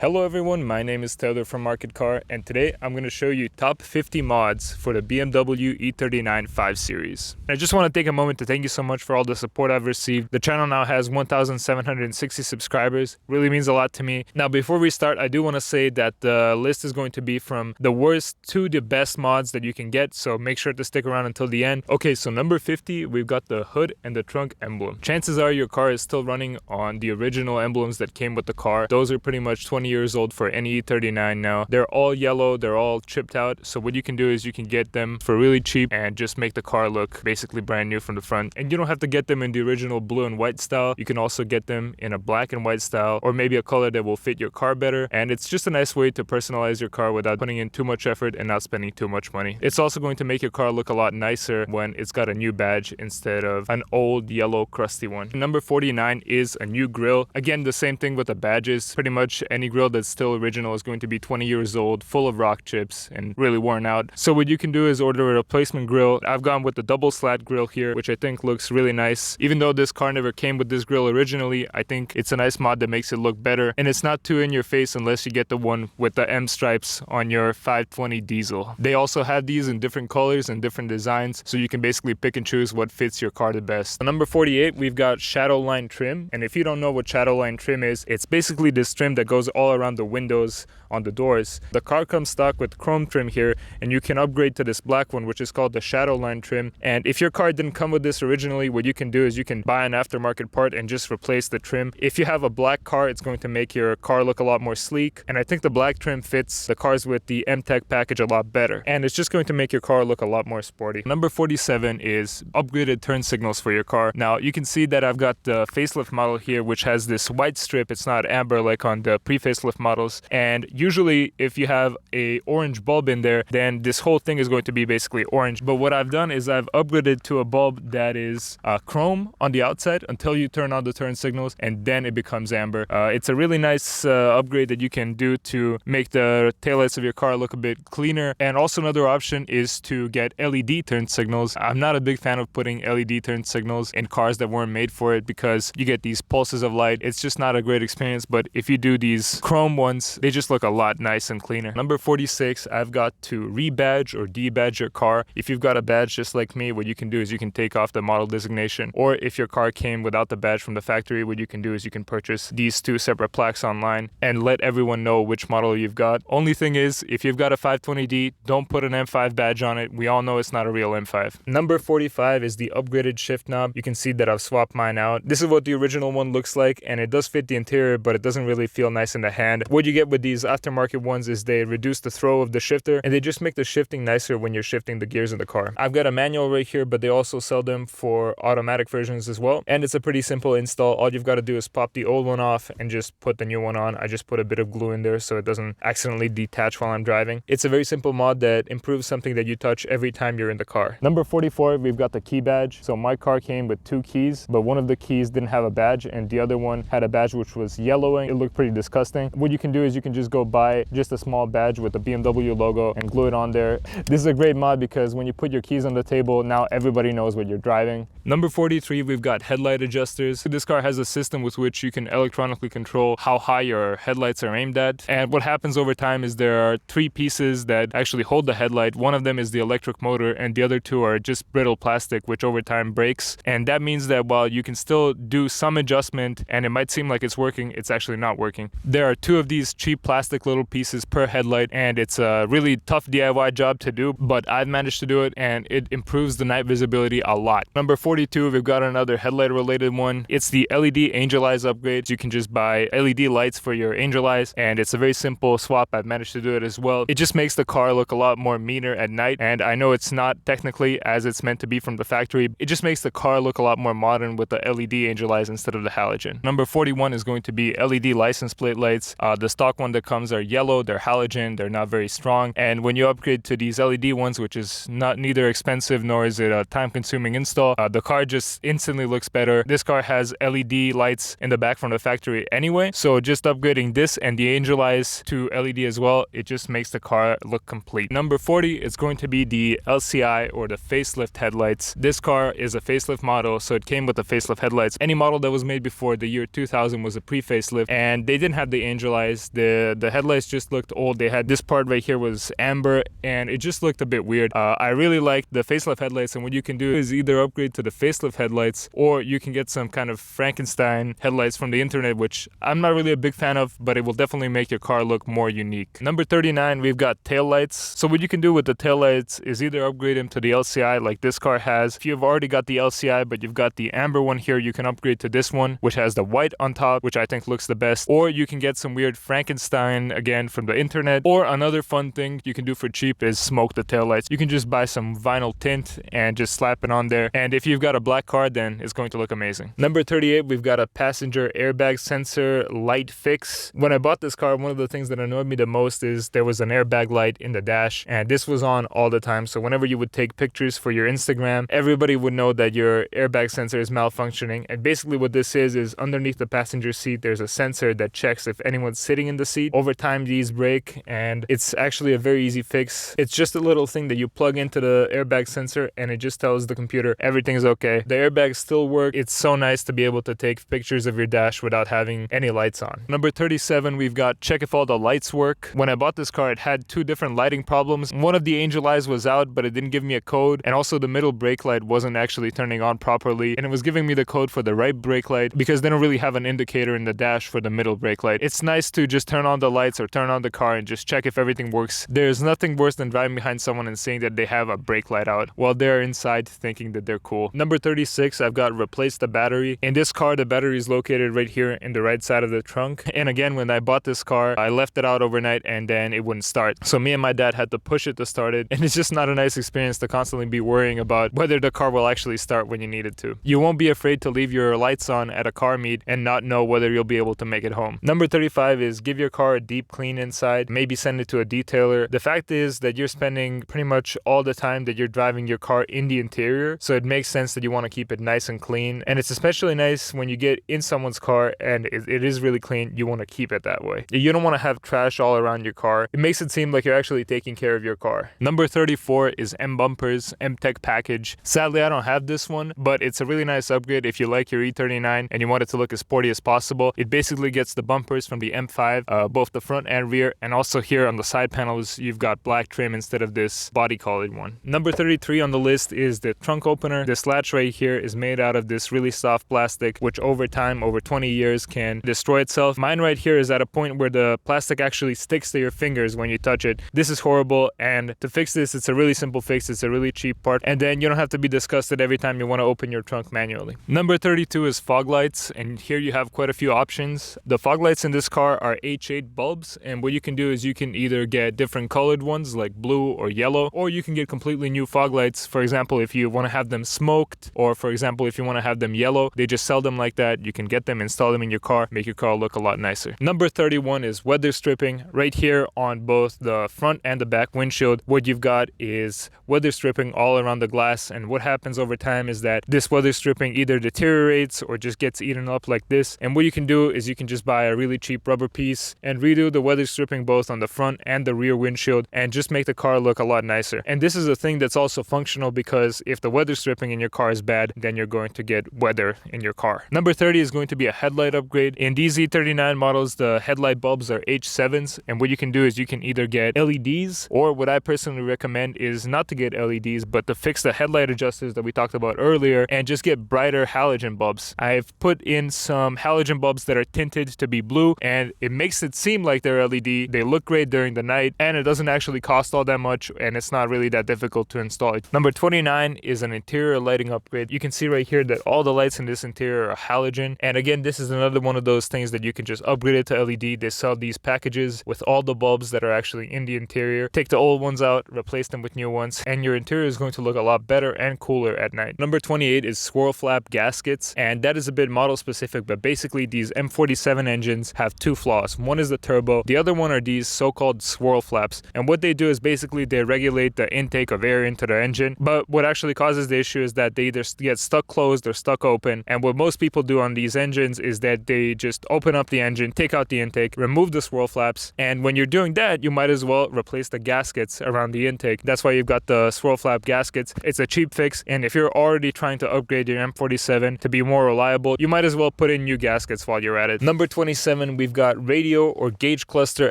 Hello everyone, my name is Taylor from Market Car, and today I'm going to show you top 50 mods for the BMW E39 5 Series. I just want to take a moment to thank you so much for all the support I've received. The channel now has 1,760 subscribers. Really means a lot to me. Now before we start, I do want to say that the list is going to be from the worst to the best mods that you can get, so make sure to stick around until the end. Okay, so number 50, we've got the hood and the trunk emblem. Chances are your car is still running on the original emblems that came with the car. Those are pretty much 20 years old for any E39 now. They're all yellow, they're all chipped out, so what you can do is you can get them for really cheap and just make the car look basically brand new from the front. And you don't have to get them in the original blue and white style. You can also get them in a black and white style, or maybe a color that will fit your car better, and it's just a nice way to personalize your car without putting in too much effort and not spending too much money. It's also going to make your car look a lot nicer when it's got a new badge instead of an old yellow crusty one. Number 49 is a new grille. Again, the same thing with the badges. Pretty much any grille that's still original is going to be 20 years old, full of rock chips and really worn out. So what you can do is order a replacement grille. I've gone with the double slat grille here, which I think looks really nice. Even though this car never came with this grille originally, I think it's a nice mod that makes it look better, and it's not too in your face unless you get the one with the M stripes on your 520 diesel. They also have these in different colors and different designs, so you can basically pick and choose what fits your car the best. Number 48, we've got Shadowline trim, and if you don't know what Shadowline trim is, it's basically this trim that goes all around the windows on the doors. The car comes stock with chrome trim here, and you can upgrade to this black one, which is called the Shadowline trim. And if your car didn't come with this originally, what you can do is you can buy an aftermarket part and just replace the trim. If you have a black car, it's going to make your car look a lot more sleek, and I think the black trim fits the cars with the M-Tech package a lot better, and it's just going to make your car look a lot more sporty. Number 47 is upgraded turn signals for your car. Now you can see that I've got the facelift model here, which has this white strip. It's not amber like on the pre-facelift models, and usually if you have a orange bulb in there, then this whole thing is going to be basically orange. But what I've done is I've upgraded to a bulb that is chrome on the outside until you turn on the turn signals, and then it becomes amber. It's a really nice upgrade that you can do to make the taillights of your car look a bit cleaner. And also another option is to get LED turn signals. I'm not a big fan of putting LED turn signals in cars that weren't made for it because you get these pulses of light. It's just not a great experience, but if you do these chrome ones, they just look a lot nice and cleaner. Number 46, I've got to rebadge or debadge your car. If you've got a badge just like me, what you can do is you can take off the model designation, or if your car came without the badge from the factory, what you can do is you can purchase these two separate plaques online and let everyone know which model you've got. Only thing is, if you've got a 520D, don't put an M5 badge on it. We all know it's not a real M5. Number 45 is the upgraded shift knob. You can see that I've swapped mine out. This is what the original one looks like, and it does fit the interior, but it doesn't really feel nice in the hand. What you get with these aftermarket ones is they reduce the throw of the shifter, and they just make the shifting nicer when you're shifting the gears in the car. I've got a manual right here, but they also sell them for automatic versions as well, and it's a pretty simple install. All you've got to do is pop the old one off and just put the new one on. I just put a bit of glue in there so it doesn't accidentally detach while I'm driving. It's a very simple mod that improves something that you touch every time you're in the car. Number 44, we've got the key badge. So my car came with two keys, but one of the keys didn't have a badge and the other one had a badge which was yellowing. It looked pretty disgusting. What you can do is you can just go buy just a small badge with the BMW logo and glue it on there. This is a great mod because when you put your keys on the table, now everybody knows what you're driving. Number 43, we've got headlight adjusters. This car has a system with which you can electronically control how high your headlights are aimed at. And what happens over time is there are three pieces that actually hold the headlight. One of them is the electric motor, and the other two are just brittle plastic, which over time breaks. And that means that while you can still do some adjustment and it might seem like it's working, it's actually not working. There are two of these cheap plastic little pieces per headlight, and it's a really tough DIY job to do, but I've managed to do it, and it improves the night visibility a lot. Number 42, we've got another headlight related one. It's the LED angel eyes upgrades. You can just buy LED lights for your angel eyes, and it's a very simple swap. I've managed to do it as well. It just makes the car look a lot more meaner at night, and I know it's not technically as it's meant to be from the factory. It just makes the car look a lot more modern with the LED angel eyes instead of the halogen. Number 41 is going to be LED license plate lights. The stock one that comes are yellow, they're halogen, they're not very strong, and when you upgrade to these LED ones, which is neither expensive nor is it a time-consuming install, the car just instantly looks better. This car has LED lights in the back from the factory anyway, so just upgrading this and the angel eyes to LED as well, it just makes the car look complete. Number 40 is going to be the LCI or the facelift headlights. This car is a facelift model, so it came with the facelift headlights. Any model that was made before the year 2000 was a pre-facelift, and they didn't have the angelized. The headlights just looked old. They had this part right here was amber, and it just looked a bit weird. I really liked the facelift headlights, and what you can do is either upgrade to the facelift headlights, or you can get some kind of Frankenstein headlights from the internet, which I'm not really a big fan of, but it will definitely make your car look more unique. Number 39, we've got tail lights. So what you can do with the tail lights is either upgrade them to the LCI like this car has. If you've already got the LCI but you've got the amber one here, you can upgrade to this one, which has the white on top, which I think looks the best. Or you can get some weird Frankenstein again from the internet. Or another fun thing you can do for cheap is smoke the tail lights. You can just buy some vinyl tint and just slap it on there, and if you've got a black car, then it's going to look amazing. Number 38, we've got a passenger airbag sensor light fix. When I bought this car, one of the things that annoyed me the most is there was an airbag light in the dash, and this was on all the time. So whenever you would take pictures for your Instagram, everybody would know that your airbag sensor is malfunctioning. And basically what this is underneath the passenger seat, there's a sensor that checks if anyone's sitting in the seat. Over time, these break, and it's actually a very easy fix. It's just a little thing that you plug into the airbag sensor, and it just tells the computer everything's okay. The airbags still work. It's so nice to be able to take pictures of your dash without having any lights on. Number 37, we've got check if all the lights work. When I bought this car, it had two different lighting problems. One of the angel eyes was out, but it didn't give me a code, and also the middle brake light wasn't actually turning on properly, and it was giving me the code for the right brake light because they don't really have an indicator in the dash for the middle brake light. It's nice to just turn on the lights or turn on the car and just check if everything works. There's nothing worse than driving behind someone and seeing that they have a brake light out while they're inside thinking that they're cool. Number 36, I've got replace the battery. In this car, the battery is located right here in the right side of the trunk, and again, when I bought this car, I left it out overnight and then it wouldn't start. So me and my dad had to push it to start it, and it's just not a nice experience to constantly be worrying about whether the car will actually start when you need it to. You won't be afraid to leave your lights on at a car meet and not know whether you'll be able to make it home. Number 35 is give your car a deep clean inside, maybe send it to a detailer. The fact is that you're spending pretty much all the time that you're driving your car in the interior, so it makes sense that you want to keep it nice and clean, and it's especially nice when you get in someone's car and it is really clean. You want to keep it that way. You don't want to have trash all around your car. It makes it seem like you're actually taking care of your car. Number 34 is M bumpers, M Tech package. Sadly, I don't have this one, but it's a really nice upgrade if you like your E39 and you want it to look as sporty as possible. It basically gets the bumpers from the M5, both the front and rear, and also here on the side panels, you've got black trim instead of this body colored one. Number 33 on the list is the trunk opener. This latch right here is made out of this really soft plastic, which over time, over 20 years, can destroy itself. Mine right here is at a point where the plastic actually sticks to your fingers when you touch it. This is horrible, and to fix this, it's a really simple fix. It's a really cheap part, and then you don't have to be disgusted every time you want to open your trunk manually. Number 32 is fog lights, and here you have quite a few options. The fog lights in this car are H8 bulbs, and what you can do is you can either get different colored ones like blue or yellow, or you can get completely new fog lights. For example, if you want to have them smoked, or for example, if you want to have them yellow, they just sell them like that. You can get them, install them in your car, make your car look a lot nicer. Number 31 is weather stripping. Right here on both the front and the back windshield, what you've got is weather stripping all around the glass, and what happens over time is that this weather stripping either deteriorates or just gets eaten up like this, and what you can do is you can just buy a really cheap rubber piece and redo the weather stripping both on the front and the rear windshield and just make the car look a lot nicer. And this is a thing that's also functional because if the weather stripping in your car is bad, then you're going to get weather in your car. Number 30 is going to be a headlight upgrade. In these E39 models, the headlight bulbs are H7s, and what you can do is you can either get LEDs, or what I personally recommend is not to get LEDs, but to fix the headlight adjusters that we talked about earlier and just get brighter halogen bulbs. I've put in some halogen bulbs that are tinted to be blue, and it makes it seem like they're LED. They look great during the night, and it doesn't actually cost all that much, and it's not really that difficult to install it. Number 29 is an interior lighting upgrade. You can see right here that all the lights in this interior are halogen, and again, this is another one of those things that you can just upgrade it to LED. They sell these packages with all the bulbs that are actually in the interior. Take the old ones out, replace them with new ones, and your interior is going to look a lot better and cooler at night. Number 28 is swirl flap gaskets, and that is a bit model specific, but basically these M47 engines have two flaws. One is the turbo, the other one are these so-called swirl flaps, and what they do is basically they regulate the intake of air into the engine, but what actually causes the issue is that they either get stuck closed or stuck open, and what most people do on these engines is that they just open up the engine, take out the intake, remove the swirl flaps, and when you're doing that, you might as well replace the gaskets around the intake. That's why you've got the swirl flap gaskets. It's a cheap fix, and if you're already trying to upgrade your M47 to be more reliable, you might as well put in new gaskets while you're at it. Number 27, we've got radio or gauge cluster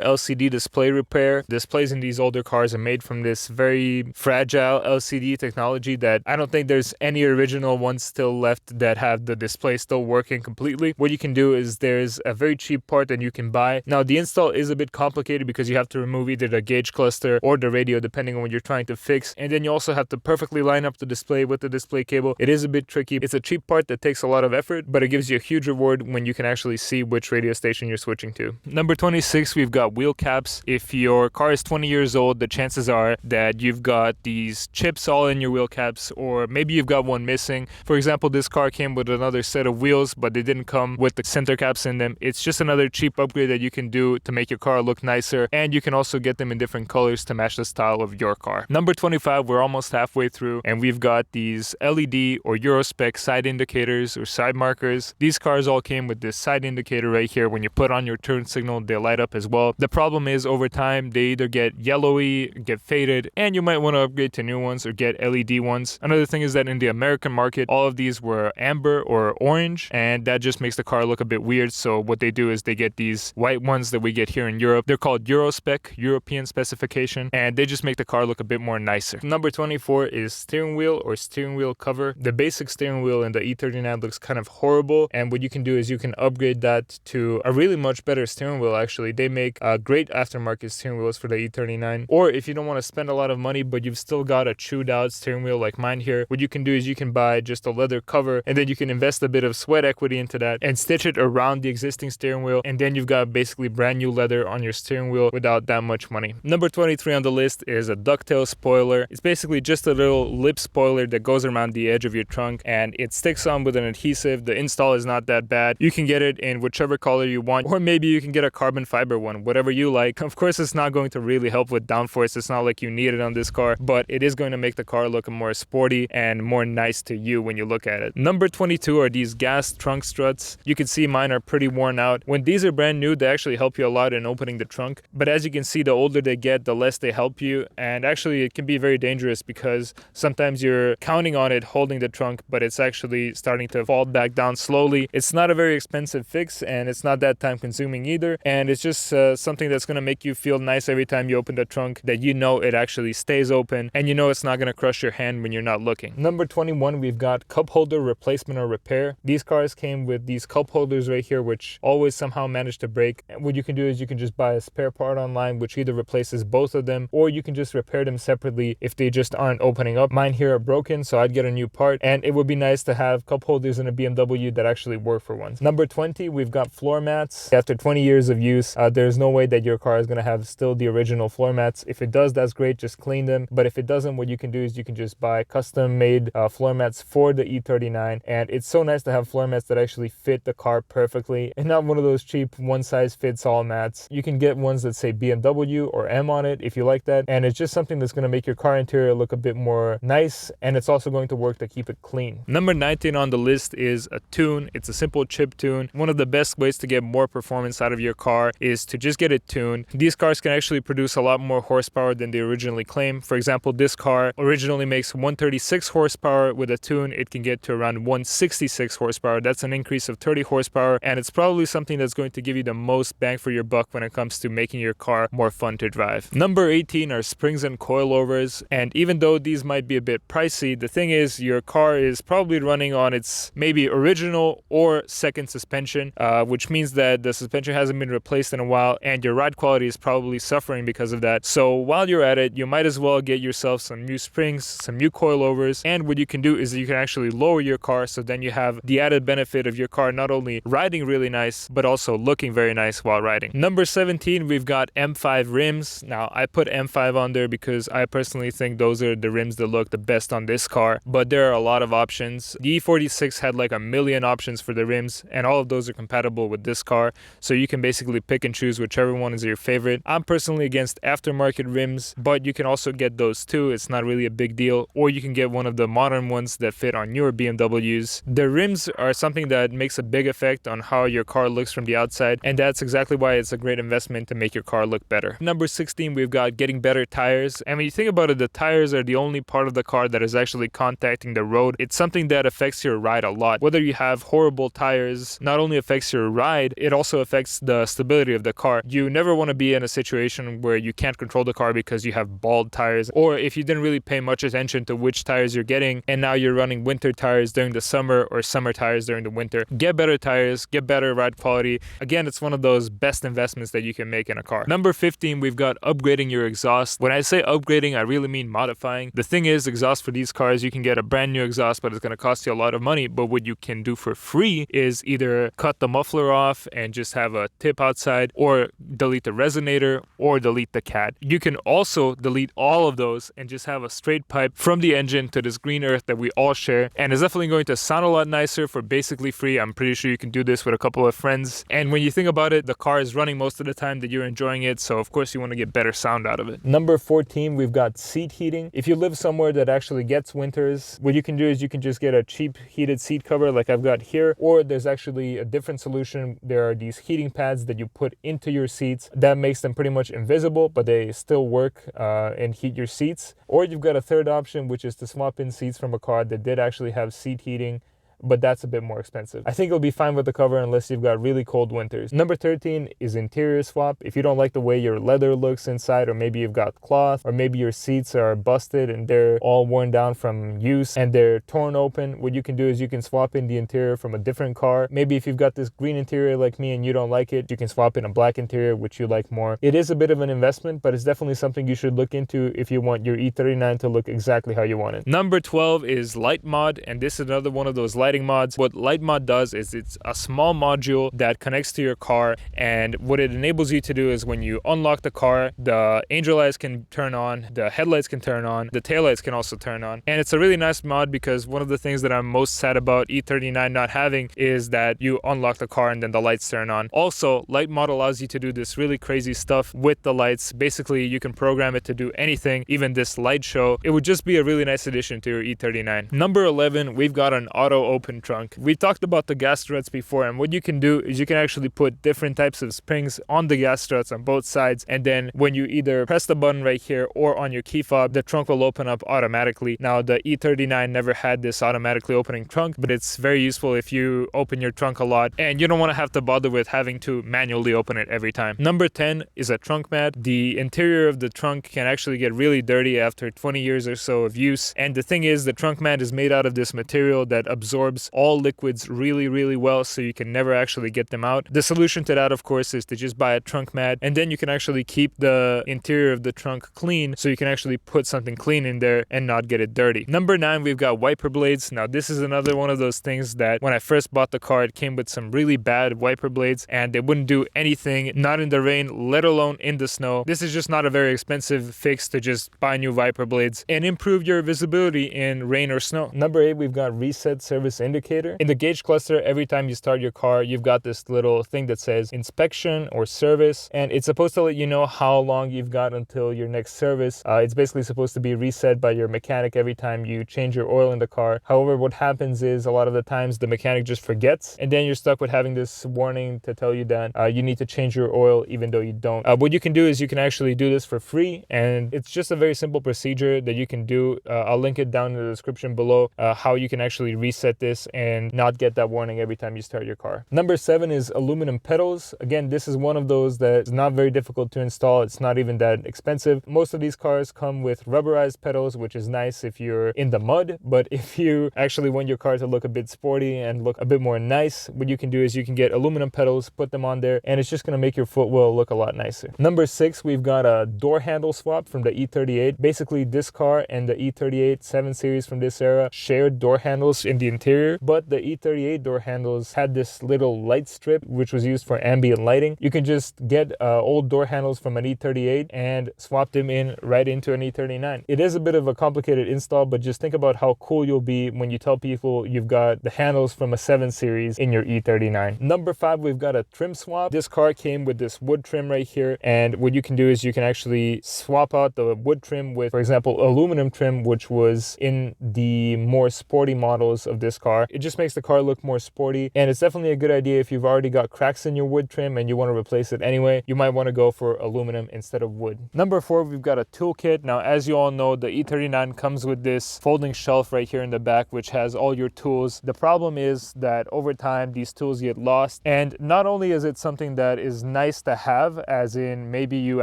LCD display repair. Displays in these older cars are made from this very fragile LCD technology that I don't think there's any original ones still left that have the display still working completely. What you can do is there's a very cheap part that you can buy. Now the install is a bit complicated because you have to remove either the gauge cluster or the radio depending on what you're trying to fix, and then you also have to perfectly line up the display with the display cable. It is a bit tricky. It's a cheap part that takes a lot of effort, but it gives you a huge reward when you can actually see which radio station you're switching to. Number 26, we've got wheel caps. If your car is 20 years old, the chances are that you've got these chips all in your wheel caps, or maybe you've got one missing. For example, this car came with another set of wheels, but they didn't come with the center caps in them. It's just another cheap upgrade that you can do to make your car look nicer, and you can also get them in different colors to match the style of your car. Number 25, we're almost halfway through, and we've got these LED or Euro spec side indicators or side markers. These cars all came with this side indicator right here. When you put on your turn signal, they light up as well. The problem is over time they either get yellowy, get faded, and you might want to upgrade to new ones or get LED ones. Another thing is that in the American market, all of these were amber or orange, and that just makes the car look a bit weird. So what they do is they get these white ones that we get here in Europe. They're called Euro spec, European specification, and they just make the car look a bit more nicer. Number 24 is steering wheel or steering wheel cover. The basic steering wheel in the E39 looks kind of horrible, and what you can do is you can upgrade that to a really much better steering wheel. Actually, they make great aftermarket steering wheels for the E39. Or if you don't want to spend a lot of money but you've still got a chewed out steering wheel like mine here, what you can do is you can buy just a leather cover, and then you can invest a bit of sweat equity into that and stitch it around the existing steering wheel, and then you've got basically brand new leather on your steering wheel without that much money. Number 23 on the list is a Ducktail spoiler. It's basically just a little lip spoiler that goes around the edge of your trunk, and it sticks on with an adhesive. The install is not that bad. You can get it in whichever color you want, or maybe you can get a carbon fiber one, whatever you like. Of course, it's not going to really help with downforce. It's not like you need it on this car, but it is going to make the car look more sporty and more nice to you when you look at it. Number 22 are these gas trunk struts. You can see mine are pretty worn out. When these are brand new, they actually help you a lot in opening the trunk, but as you can see, the older they get, the less they help you, and actually it can be very dangerous because sometimes you're counting on it holding the trunk, but it's actually starting to fall back down slowly. It's not a very expensive fix, and it's not that time consuming either, and it's just something that's going to make you feel nice every time you open the trunk, that you know it actually stays open, and you know it's not going to crush your hand when you're not looking. Number 21, we've got cup holder replacement or repair. These cars came with these cup holders right here, which always somehow manage to break. And what you can do is you can just buy a spare part online which either replaces both of them, or you can just repair them separately if they just aren't opening up. Mine here are broken, so I'd get a new part, and it would be nice to have cup holders in a BMW that actually work for once. Number 20, we've got floor mats. After 20 years of use, there's no way that your car is going to have still the original floor mats. If it does, that's great, just clean them. But if it doesn't, what you can do is you can just buy custom made floor mats for the E39, and it's so nice to have floor mats that actually fit the car perfectly and not one of those cheap one size fits all mats. You can get ones that say BMW or M on it if you like that, and it's just something that's going to make your car interior look a bit more nice, and it's also going to work to keep it clean. Number 19 on the list is a tune. It's a simple chip tune. One of the best ways to get more performance out of your car is to just get it tuned. These cars can actually produce a lot more horsepower than they originally claim. For example, this car originally makes 136 horsepower. With a tune, it can get to around 166 horsepower. That's an increase of 30 horsepower, and it's probably something that's going to give you the most bang for your buck when it comes to making your car more fun to drive. Number 18 are springs and coilovers, and even though these might be a bit pricey, the thing is your car is probably running on its maybe original or second suspension, which means that the suspension hasn't been replaced in a while, and your ride quality is probably suffering because of that. So while you're at it, you might as well get yourself some new springs, some new coilovers, and what you can do is you can actually lower your car, so then you have the added benefit of your car not only riding really nice, but also looking very nice while riding. Number 17, we've got M5 rims. Now, I put M5 on there because I personally think those are the rims that look the best on this car, but there are a lot of options. The E46 had like a million options for the rims, and all of those are compatible with this car, so you can basically pick and choose whichever one is your favorite. I'm personally against aftermarket rims, but you can also get those too. It's not really a big deal, or you can get one of the modern ones that fit on newer BMWs. The rims are something that makes a big effect on how your car looks from the outside, and that's exactly why it's a great investment to make your car look better. Number 16, we've got getting better tires. And when you think about it, the tires are the only part of the car that is actually contacting the road. It's something that affects your ride a lot. Whether you have horrible tires, not only affects your ride, it also affects the stability of the car. You never want to be in a situation where you can't control the car because you have bald tires, or if you didn't really pay much attention to which tires you're getting and now you're running winter tires during the summer or summer tires during the winter. Get better tires, get better ride quality. Again, it's one of those best investments that you can make in a car. Number 15, we've got upgrading your exhaust. When I say upgrading, I really mean modifying. The thing is, exhaust for these cars, you can get a brand new exhaust, but it's going to cost you a lot of money. But what you can do for free is either cut the muffler off and just have a tip outside, or delete the resonator, or delete the cat. You can also delete all of those and just have a straight pipe from the engine to this green earth that we all share, and it's definitely going to sound a lot nicer for basically free. I'm pretty sure you can do this with a couple of friends, and when you think about it, the car is running most of the time that you're enjoying it, so of course you want to get better sound out of it. Number 14, we've got seat heating. If you live somewhere that actually gets winters, what you can do is you can just get a cheap heated seat cover like I've got here, or there's actually a different solution. There are these heating pads that you put into your seats that makes them pretty much invisible, but they still work and heat your seats. Or you've got a third option, which is to swap in seats from a car that did actually have seat heating, but that's a bit more expensive. I think it'll be fine with the cover unless you've got really cold winters. Number 13 is interior swap. If you don't like the way your leather looks inside, or maybe you've got cloth, or maybe your seats are busted and they're all worn down from use and they're torn open, what you can do is you can swap in the interior from a different car. Maybe if you've got this green interior like me and you don't like it, you can swap in a black interior which you like more. It is a bit of an investment, but it's definitely something you should look into if you want your E39 to look exactly how you want it. Number 12 is light mod, and this is another one of those lighting mods. What light mod does is it's a small module that connects to your car, and what it enables you to do is when you unlock the car, the angel lights can turn on, the headlights can turn on, the taillights can also turn on. And it's a really nice mod because one of the things that I'm most sad about E39 not having is that you unlock the car and then the lights turn on. Also, light mod allows you to do this really crazy stuff with the lights. Basically, you can program it to do anything, even this light show. It would just be a really nice addition to your E39. Number 11, we've got an auto open trunk. We talked about the gas struts before, and what you can do is you can actually put different types of springs on the gas struts on both sides, and then when you either press the button right here or on your key fob, the trunk will open up automatically. Now, the E39 never had this automatically opening trunk, but it's very useful if you open your trunk a lot and you don't want to have to bother with having to manually open it every time. Number 10 is a trunk mat. The interior of the trunk can actually get really dirty after 20 years or so of use, and the thing is, the trunk mat is made out of this material that absorbs all liquids really well, so you can never actually get them out. The solution to that, of course, is to just buy a trunk mat, and then you can actually keep the interior of the trunk clean, so you can actually put something clean in there and not get it dirty. Number 9, we've got wiper blades. Now, this is another one of those things that when I first bought the car, it came with some really bad wiper blades, and they wouldn't do anything, not in the rain, let alone in the snow. This is just not a very expensive fix to just buy new wiper blades and improve your visibility in rain or snow. Number 8, we've got reset service indicator. In the gauge cluster, every time you start your car, you've got this little thing that says inspection or service, and it's supposed to let you know how long you've got until your next service. It's basically supposed to be reset by your mechanic every time you change your oil in the car. However, what happens is a lot of the times the mechanic just forgets, and then you're stuck with having this warning to tell you that you need to change your oil even though you don't. What you can do is you can actually do this for free, and it's just a very simple procedure that you can do. I'll link it down in the description below how you can actually reset this and not get that warning every time you start your car. Number 7 is aluminum pedals. Again, this is one of those that is not very difficult to install. It's not even that expensive. Most of these cars come with rubberized pedals, which is nice if you're in the mud, but if you actually want your car to look a bit sporty and look a bit more nice, what you can do is you can get aluminum pedals, put them on there, and it's just going to make your footwell look a lot nicer. Number 6, we've got a door handle swap from the E38. Basically, this car and the E38 7 Series from this era shared door handles in the interior, but the E38 door handles had this little light strip which was used for ambient lighting. You can just get old door handles from an E38 and swap them in right into an E39. It is a bit of a complicated install, but just think about how cool you'll be when you tell people you've got the handles from a 7 Series in your E39. Number 5, we've got a trim swap. This car came with this wood trim right here, and what you can do is you can actually swap out the wood trim with, for example, aluminum trim, which was in the more sporty models of this car. It just makes the car look more sporty, and it's definitely a good idea if you've already got cracks in your wood trim and you want to replace it anyway. You might want to go for aluminum instead of wood. Number 4, we've got a toolkit. Now, as you all know, the E39 comes with this folding shelf right here in the back, which has all your tools. The problem is that over time, these tools get lost. And not only is it something that is nice to have, as in maybe you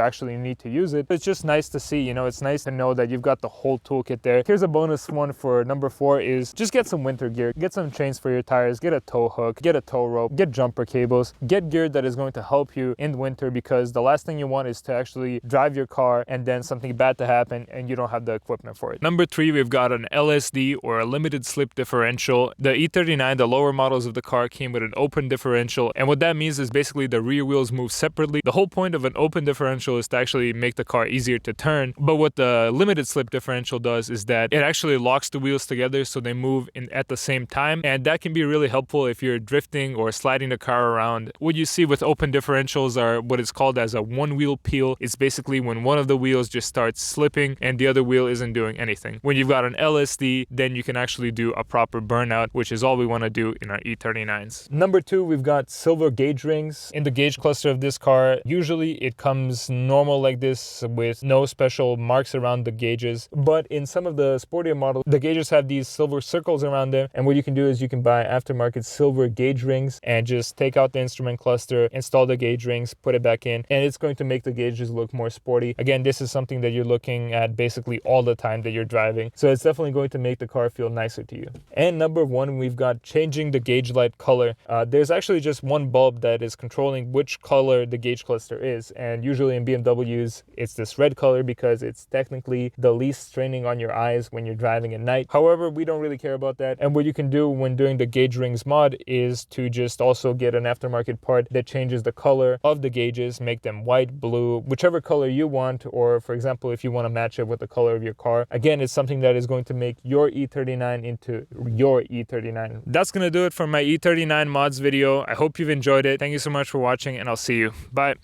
actually need to use it, it's just nice to see, you know, it's nice to know that you've got the whole toolkit there. Here's a bonus one for number 4 is just get some winter gear. Get some chains for your tires, get a tow hook, get a tow rope, get jumper cables, get gear that is going to help you in winter, because the last thing you want is to actually drive your car and then something bad to happen and you don't have the equipment for it. Number 3, we've got an LSD, or a limited slip differential. The E39, the lower models of the car, came with an open differential, and what that means is basically the rear wheels move separately. The whole point of an open differential is to actually make the car easier to turn, but what the limited slip differential does is that it actually locks the wheels together so they move in at the same time, and that can be really helpful if you're drifting or sliding the car around. What you see with open differentials are what is called as a one-wheel peel. It's basically when one of the wheels just starts slipping and the other wheel isn't doing anything. When you've got an LSD, then you can actually do a proper burnout, which is all we want to do in our E39s. Number 2, we've got silver gauge rings. In the gauge cluster of this car, usually it comes normal like this with no special marks around the gauges, but in some of the sportier models, the gauges have these silver circles around them, and what you can do is you can buy aftermarket silver gauge rings and just take out the instrument cluster, install the gauge rings, put it back in, and it's going to make the gauges look more sporty. Again, this is something that you're looking at basically all the time that you're driving, so it's definitely going to make the car feel nicer to you. And number 1, we've got changing the gauge light color. There's actually just one bulb that is controlling which color the gauge cluster is, and usually in BMWs it's this red color because it's technically the least straining on your eyes when you're driving at night. However, we don't really care about that, and what you can do when doing the gauge rings mod is to just also get an aftermarket part that changes the color of the gauges, make them white, blue, whichever color you want, or for example if you want to match it with the color of your car. Again, it's something that is going to make your E39 into your E39. That's gonna do it for my E39 mods video. I hope you've enjoyed it. Thank you so much for watching, and I'll see you. Bye.